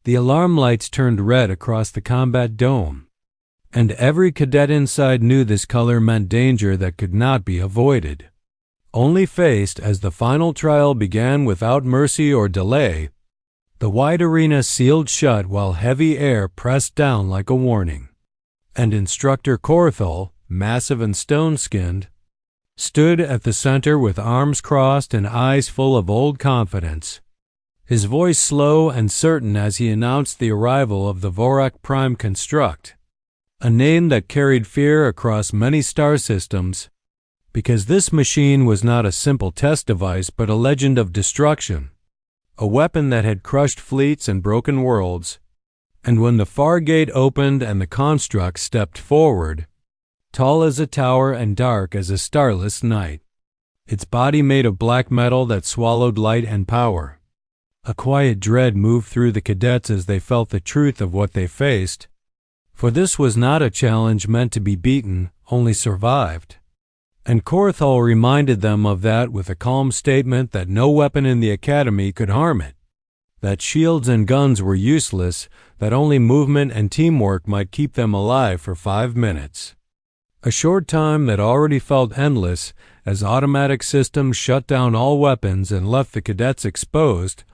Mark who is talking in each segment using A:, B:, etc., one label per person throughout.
A: The alarm lights turned red across the combat dome, and every cadet inside knew this color meant danger that could not be avoided, only faced. As the final trial began without mercy or delay, the wide arena sealed shut while heavy air pressed down like a warning. And Instructor Corthell, massive and stone-skinned, stood at the center with arms crossed and eyes full of old confidence, his voice slow and certain as he announced the arrival of the Vorak Prime Construct, a name that carried fear across many star systems, because this machine was not a simple test device but a legend of destruction, a weapon that had crushed fleets and broken worlds. And when the far gate opened and the construct stepped forward, tall as a tower and dark as a starless night, its body made of black metal that swallowed light and power, a quiet dread moved through the cadets as they felt the truth of what they faced. For this was not a challenge meant to be beaten, only survived. And Corthell reminded them of that with a calm statement that no weapon in the academy could harm it, that shields and guns were useless, that only movement and teamwork might keep them alive for 5 minutes. A short time that already felt endless as automatic systems shut down all weapons and left the cadets exposed,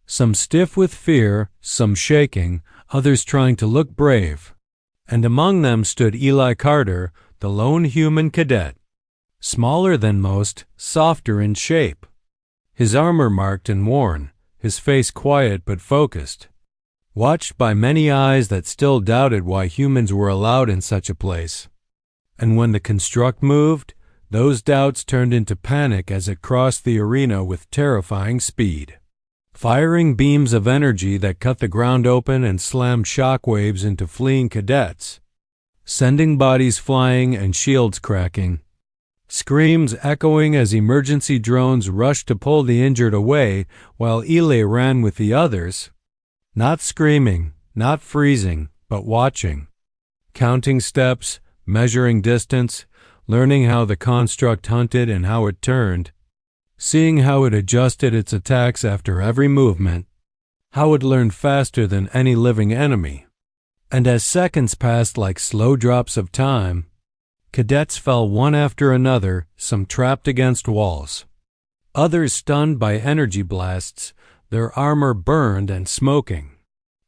A: some stiff with fear, some shaking, others trying to look brave. And among them stood Eli Carter, the lone human cadet, smaller than most, softer in shape, his armor marked and worn, his face quiet but focused, watched by many eyes that still doubted why humans were allowed in such a place. And when the construct moved, those doubts turned into panic as it crossed the arena with terrifying speed, firing beams of energy that cut the ground open and slammed shockwaves into fleeing cadets, sending bodies flying and shields cracking, screams echoing as emergency drones rushed to pull the injured away while Eli ran with the others, not screaming, not freezing, but watching, counting steps, measuring distance, learning how the construct hunted and how it turned, seeing how it adjusted its attacks after every movement, how it learned faster than any living enemy. And as seconds passed like slow drops of time, cadets fell one after another, some trapped against walls, others stunned by energy blasts, their armor burned and smoking.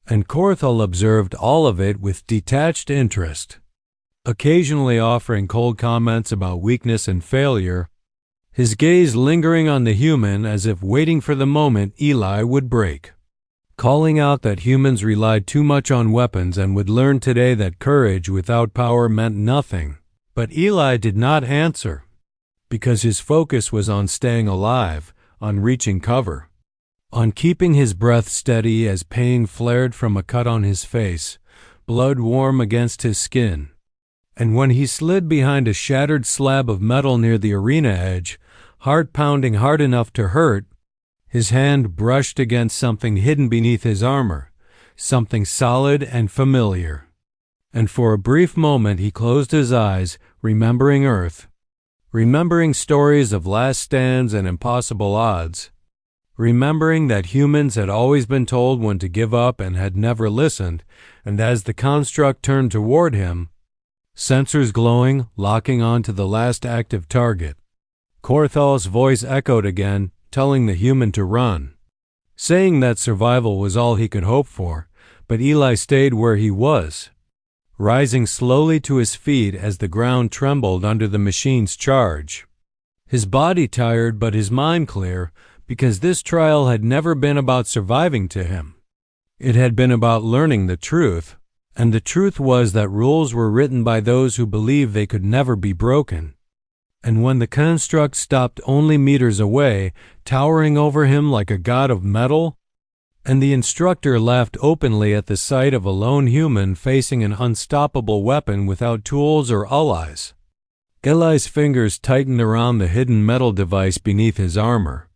A: And Corthell observed all of it with detached interest, occasionally offering cold comments about weakness and failure, his gaze lingering on the human as if waiting for the moment Eli would break, calling out that humans relied too much on weapons and would learn today that courage without power meant nothing. But Eli did not answer, because his focus was on staying alive, on reaching cover, on keeping his breath steady as pain flared from a cut on his face, blood warm against his skin. And when he slid behind a shattered slab of metal near the arena edge, heart pounding hard enough to hurt, his hand brushed against something hidden beneath his armor, something solid and familiar. And for a brief moment he closed his eyes, remembering Earth, remembering stories of last stands and impossible odds, remembering that humans had always been told when to give up and had never listened. And as the construct turned toward him, sensors glowing, locking on to the last active target, Corthell's voice echoed again, telling the human to run, saying that survival was all he could hope for. But Eli stayed where he was, rising slowly to his feet as the ground trembled under the machine's charge, his body tired but his mind clear, because this trial had never been about surviving to him. It had been about learning the truth, and the truth was that rules were written by those who believed they could never be broken. And when the construct stopped only meters away, towering over him like a god of metal, and the instructor laughed openly at the sight of a lone human facing an unstoppable weapon without tools or allies, Eli's fingers tightened around the hidden metal device beneath his armor,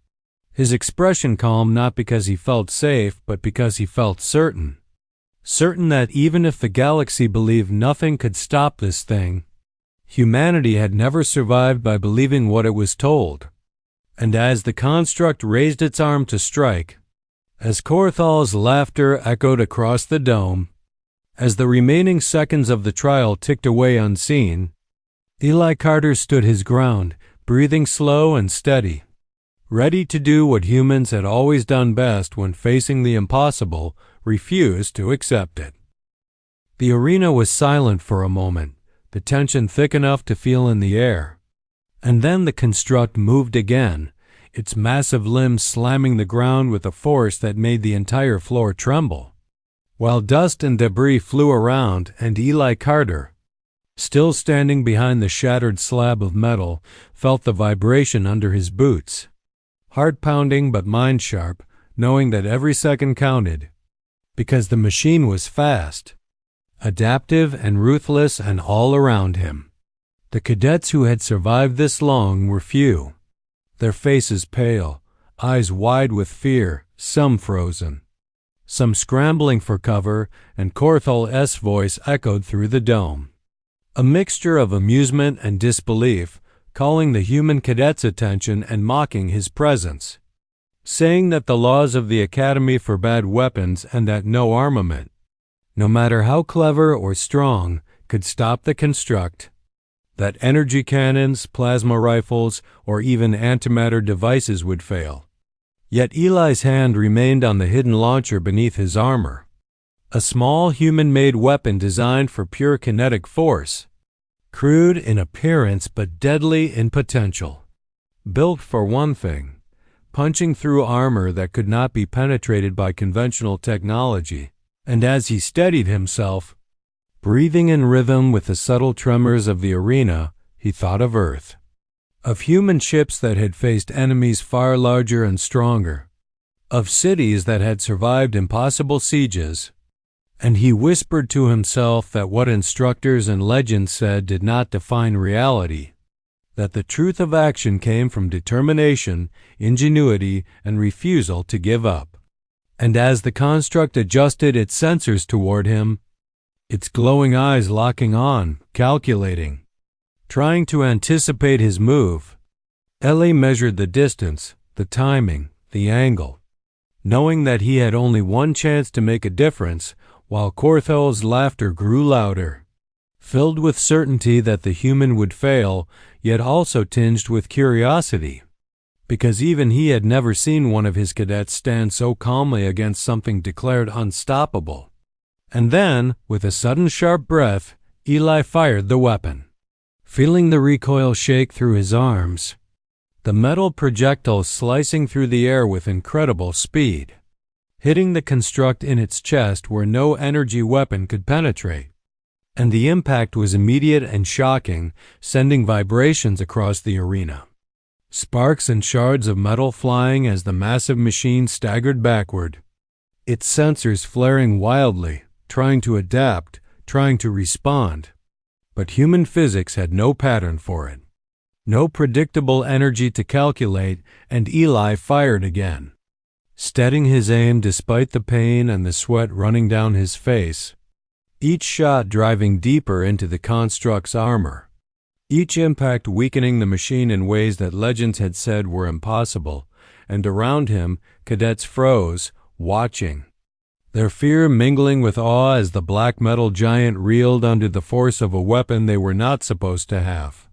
A: his expression calm not because he felt safe but because he felt certain that even if the galaxy believed nothing could stop this thing, humanity had never survived by believing what it was told. And as the construct raised its arm to strike, As Corthal's laughter echoed across the dome, as the remaining seconds of the trial ticked away unseen, Eli Carter stood his ground, breathing slow and steady, ready to do what humans had always done best when facing the impossible: refuse to accept it. The arena was silent for a moment, the tension thick enough to feel in the air. And then the construct moved again, its massive limbs slamming the ground with a force that made the entire floor tremble. While dust and debris flew around, and Eli Carter, still standing behind the shattered slab of metal, felt the vibration under his boots. Heart-pounding but mind-sharp, knowing that every second counted, because the machine was fast, adaptive and ruthless, and all around him. The cadets who had survived this long were few, their faces pale, eyes wide with fear, some frozen, some scrambling for cover, and Corthal's voice echoed through the dome. A mixture of amusement and disbelief, calling the human cadet's attention and mocking his presence, saying that the laws of the Academy forbade weapons and that no armament, no matter how clever or strong, could stop the construct, that energy cannons, plasma rifles, or even antimatter devices would fail. Yet Eli's hand remained on the hidden launcher beneath his armor, a small human-made weapon designed for pure kinetic force, crude in appearance but deadly in potential. Built for one thing, punching through armor that could not be penetrated by conventional technology. And as he steadied himself, breathing in rhythm with the subtle tremors of the arena, he thought of Earth, of human ships that had faced enemies far larger and stronger, of cities that had survived impossible sieges, and he whispered to himself that what instructors and legends said did not define reality, that the truth of action came from determination, ingenuity, and refusal to give up. And as the construct adjusted its sensors toward him, its glowing eyes locking on, calculating, trying to anticipate his move, Eli measured the distance, the timing, the angle, knowing that he had only one chance to make a difference, while Corthal's laughter grew louder, filled with certainty that the human would fail, yet also tinged with curiosity, because even he had never seen one of his cadets stand so calmly against something declared unstoppable. And then, with a sudden sharp breath, Eli fired the weapon. Feeling the recoil shake through his arms, the metal projectile slicing through the air with incredible speed, hitting the construct in its chest where no energy weapon could penetrate. And the impact was immediate and shocking, sending vibrations across the arena. Sparks and shards of metal flying as the massive machine staggered backward, its sensors flaring wildly, trying to adapt, trying to respond. But human physics had no pattern for it, no predictable energy to calculate, and Eli fired again, steadying his aim despite the pain and the sweat running down his face, each shot driving deeper into the construct's armor, each impact weakening the machine in ways that legends had said were impossible. And around him, cadets froze, watching, their fear mingling with awe as the black metal giant reeled under the force of a weapon they were not supposed to have.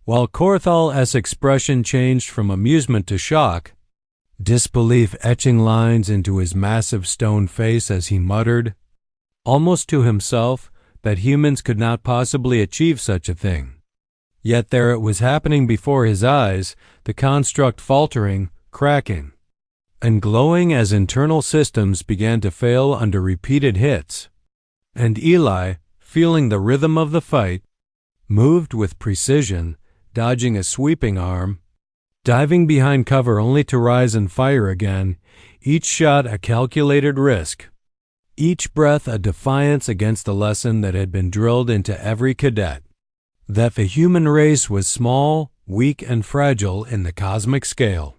A: While Corthal's expression changed from amusement to shock, disbelief etching lines into his massive stone face as he muttered, almost to himself, that humans could not possibly achieve such a thing. Yet there it was happening before his eyes, the construct faltering, cracking, and glowing as internal systems began to fail under repeated hits. And Eli, feeling the rhythm of the fight, moved with precision, dodging a sweeping arm, diving behind cover only to rise and fire again, each shot a calculated risk, each breath a defiance against the lesson that had been drilled into every cadet, that the human race was small, weak, and fragile in the cosmic scale.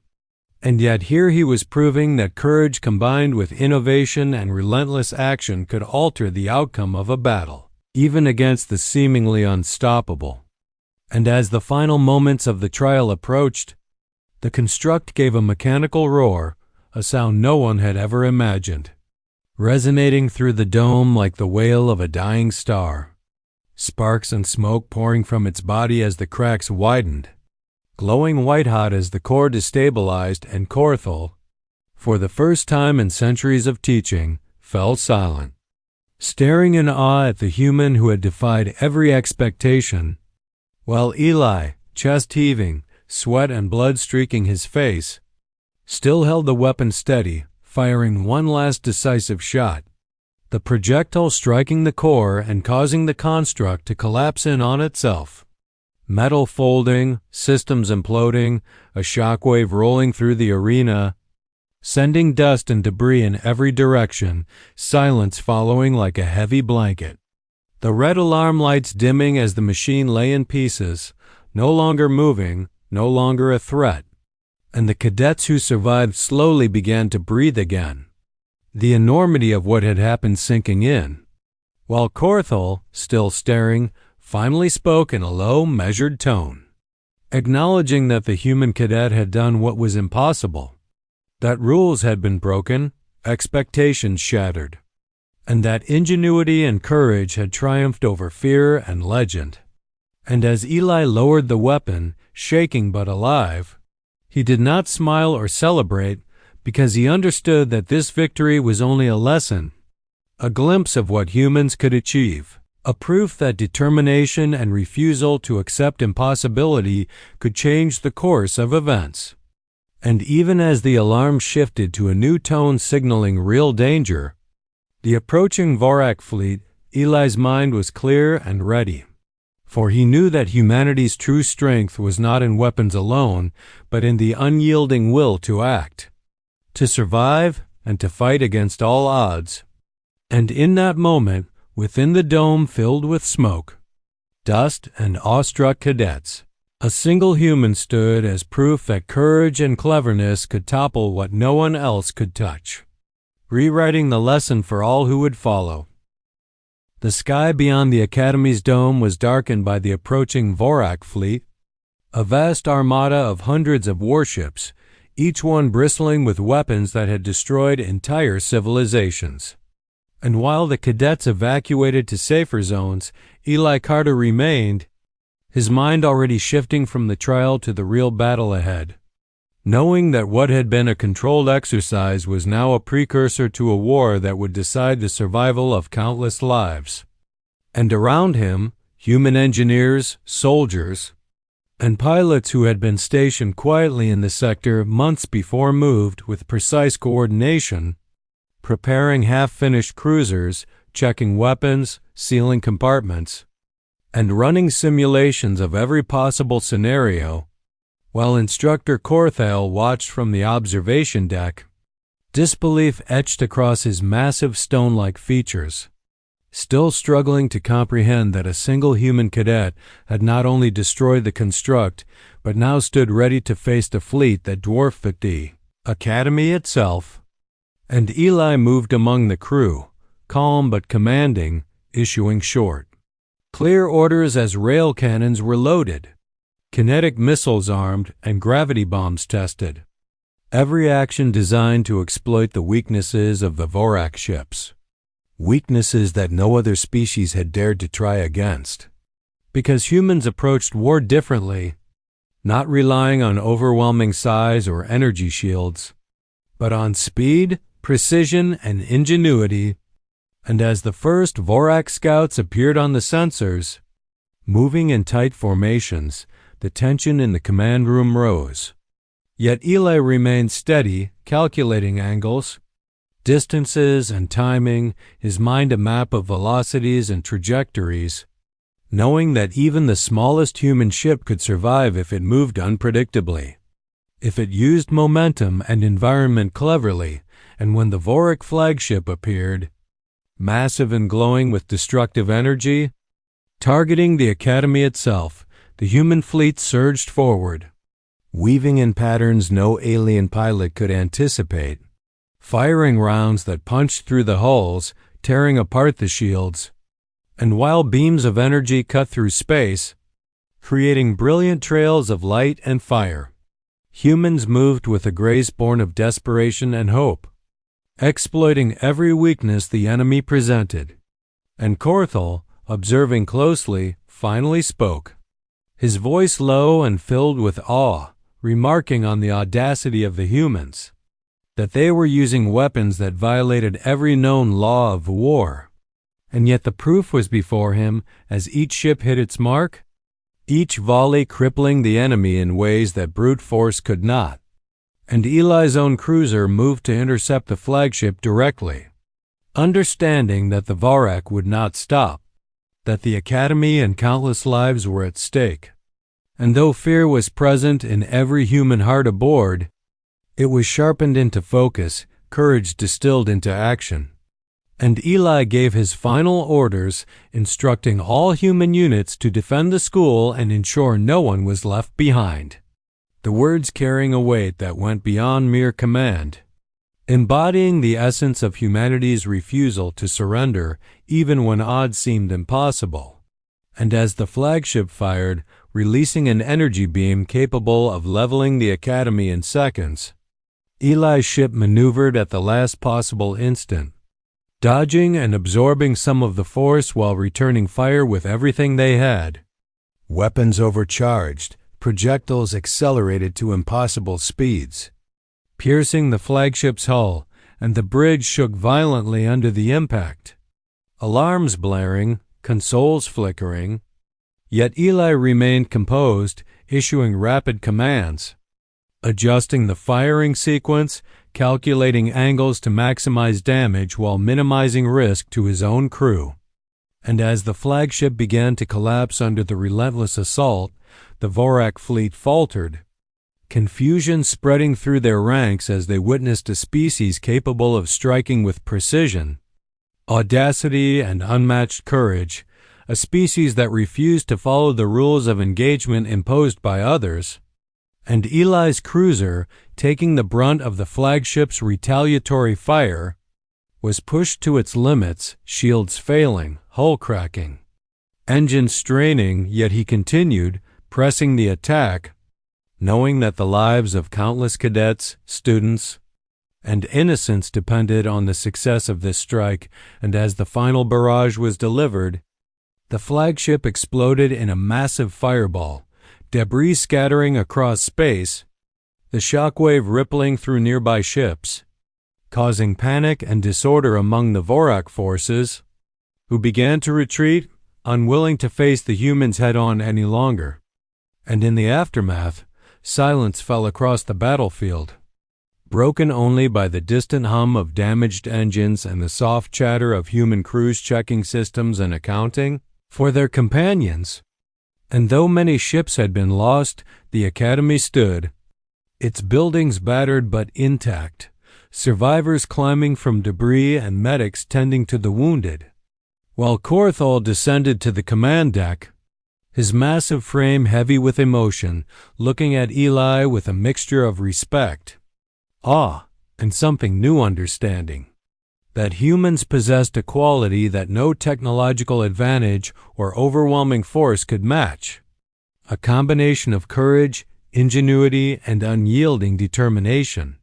A: And yet here he was proving that courage combined with innovation and relentless action could alter the outcome of a battle, even against the seemingly unstoppable. And as the final moments of the trial approached, the construct gave a mechanical roar, a sound no one had ever imagined, resonating through the dome like the wail of a dying star. Sparks and smoke pouring from its body as the cracks widened, glowing white-hot as the core destabilized, and Corthell, for the first time in centuries of teaching, fell silent, staring in awe at the human who had defied every expectation, while Eli, chest heaving, sweat and blood streaking his face, still held the weapon steady, firing one last decisive shot, the projectile striking the core and causing the construct to collapse in on itself. Metal folding, systems imploding, a shockwave rolling through the arena, sending dust and debris in every direction, silence following like a heavy blanket. The red alarm lights dimming as the machine lay in pieces, no longer moving, no longer a threat, and the cadets who survived slowly began to breathe again, the enormity of what had happened sinking in, while Corthell, still staring, finally spoke in a low, measured tone, acknowledging that the human cadet had done what was impossible, that rules had been broken, expectations shattered, and that ingenuity and courage had triumphed over fear and legend. And as Eli lowered the weapon, shaking but alive, he did not smile or celebrate because he understood that this victory was only a lesson, a glimpse of what humans could achieve, a proof that determination and refusal to accept impossibility could change the course of events. And even as the alarm shifted to a new tone signaling real danger, the approaching Vorak fleet, Eli's mind was clear and ready. For he knew that humanity's true strength was not in weapons alone, but in the unyielding will to act, to survive, and to fight against all odds. And in that moment, within the dome filled with smoke, dust, and awestruck cadets, a single human stood as proof that courage and cleverness could topple what no one else could touch, rewriting the lesson for all who would follow. The sky beyond the Academy's dome was darkened by the approaching Vorak fleet, a vast armada of hundreds of warships, each one bristling with weapons that had destroyed entire civilizations. And while the cadets evacuated to safer zones, Eli Carter remained, his mind already shifting from the trial to the real battle ahead, knowing that what had been a controlled exercise was now a precursor to a war that would decide the survival of countless lives. And around him, human engineers, soldiers, and pilots who had been stationed quietly in the sector months before moved with precise coordination, preparing half-finished cruisers, checking weapons, sealing compartments, and running simulations of every possible scenario, while Instructor Corthell watched from the observation deck, disbelief etched across his massive stone-like features, still struggling to comprehend that a single human cadet had not only destroyed the construct, but now stood ready to face the fleet that dwarfed the Academy itself. And Eli moved among the crew, calm but commanding, issuing short, clear orders as rail cannons were loaded, kinetic missiles armed, and gravity bombs tested. Every action designed to exploit the weaknesses of the Vorak ships. Weaknesses that no other species had dared to try against. Because humans approached war differently, not relying on overwhelming size or energy shields, but on speed, precision, and ingenuity. And as the first Vorak scouts appeared on the sensors, moving in tight formations, the tension in the command room rose. Yet Eli remained steady, calculating angles, distances, and timing, his mind a map of velocities and trajectories, knowing that even the smallest human ship could survive if it moved unpredictably, if it used momentum and environment cleverly. And when the Vorak flagship appeared, massive and glowing with destructive energy, targeting the Academy itself, the human fleet surged forward, weaving in patterns no alien pilot could anticipate, firing rounds that punched through the hulls, tearing apart the shields, and while beams of energy cut through space, creating brilliant trails of light and fire. Humans moved with a grace born of desperation and hope, exploiting every weakness the enemy presented. And Corthell, observing closely, finally spoke, his voice low and filled with awe, remarking on the audacity of the humans, that they were using weapons that violated every known law of war. And yet the proof was before him as each ship hit its mark, each volley crippling the enemy in ways that brute force could not. And Eli's own cruiser moved to intercept the flagship directly, understanding that the Vorak would not stop, that the Academy and countless lives were at stake. And though fear was present in every human heart aboard, it was sharpened into focus, courage distilled into action. And Eli gave his final orders, instructing all human units to defend the school and ensure no one was left behind. The words carrying a weight that went beyond mere command, embodying the essence of humanity's refusal to surrender even when odds seemed impossible. And as the flagship fired, releasing an energy beam capable of leveling the Academy in seconds, Eli's ship maneuvered at the last possible instant, dodging and absorbing some of the force while returning fire with everything they had. Weapons overcharged, projectiles accelerated to impossible speeds, piercing the flagship's hull, and the bridge shook violently under the impact. Alarms blaring, consoles flickering, yet Eli remained composed, issuing rapid commands, adjusting the firing sequence, calculating angles to maximize damage while minimizing risk to his own crew. And as the flagship began to collapse under the relentless assault, the Vorak fleet faltered, confusion spreading through their ranks as they witnessed a species capable of striking with precision, audacity, and unmatched courage, a species that refused to follow the rules of engagement imposed by others. And Eli's cruiser, taking the brunt of the flagship's retaliatory fire, was pushed to its limits, shields failing, hull cracking, engines straining, yet he continued, pressing the attack, knowing that the lives of countless cadets, students, and innocents depended on the success of this strike. And as the final barrage was delivered, the flagship exploded in a massive fireball, debris scattering across space, the shockwave rippling through nearby ships, causing panic and disorder among the Vorak forces, who began to retreat, unwilling to face the humans head-on any longer. And in the aftermath, silence fell across the battlefield, broken only by the distant hum of damaged engines and the soft chatter of human crews checking systems and accounting for their companions. And though many ships had been lost, the Academy stood, its buildings battered but intact, survivors climbing from debris and medics tending to the wounded. While Corthell descended to the command deck, his massive frame heavy with emotion, looking at Eli with a mixture of respect, awe, and something new understanding, that humans possessed a quality that no technological advantage or overwhelming force could match, a combination of courage, ingenuity, and unyielding determination.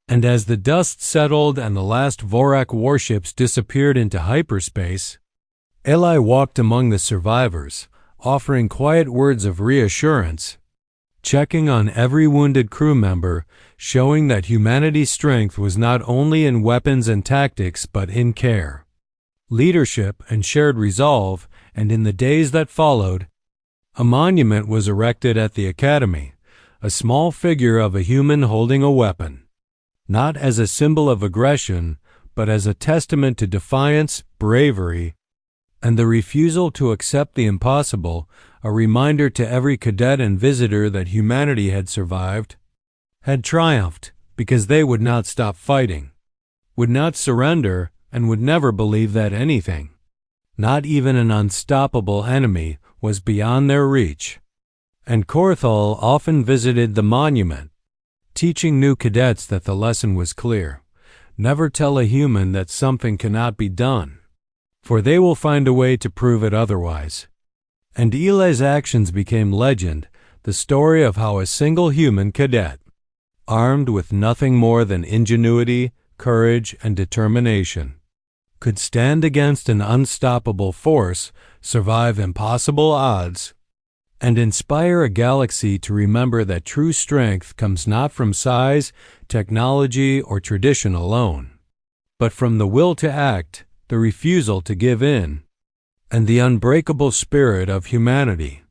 A: And as the dust settled and the last Vorak warships disappeared into hyperspace, Eli walked among the survivors, offering quiet words of reassurance, checking on every wounded crew member, showing that humanity's strength was not only in weapons and tactics but in care, leadership, and shared resolve. And in the days that followed, a monument was erected at the Academy, a small figure of a human holding a weapon, not as a symbol of aggression, but as a testament to defiance, bravery, and the refusal to accept the impossible, a reminder to every cadet and visitor that humanity had survived, had triumphed, because they would not stop fighting, would not surrender, and would never believe that anything, not even an unstoppable enemy, was beyond their reach. And Corthell often visited the monument, teaching new cadets that the lesson was clear: never tell a human that something cannot be done, for they will find a way to prove it otherwise. And Eli's actions became legend, the story of how a single human cadet, armed with nothing more than ingenuity, courage, and determination, could stand against an unstoppable force, survive impossible odds, and inspire a galaxy to remember that true strength comes not from size, technology, or tradition alone, but from the will to act, the refusal to give in, and the unbreakable spirit of humanity.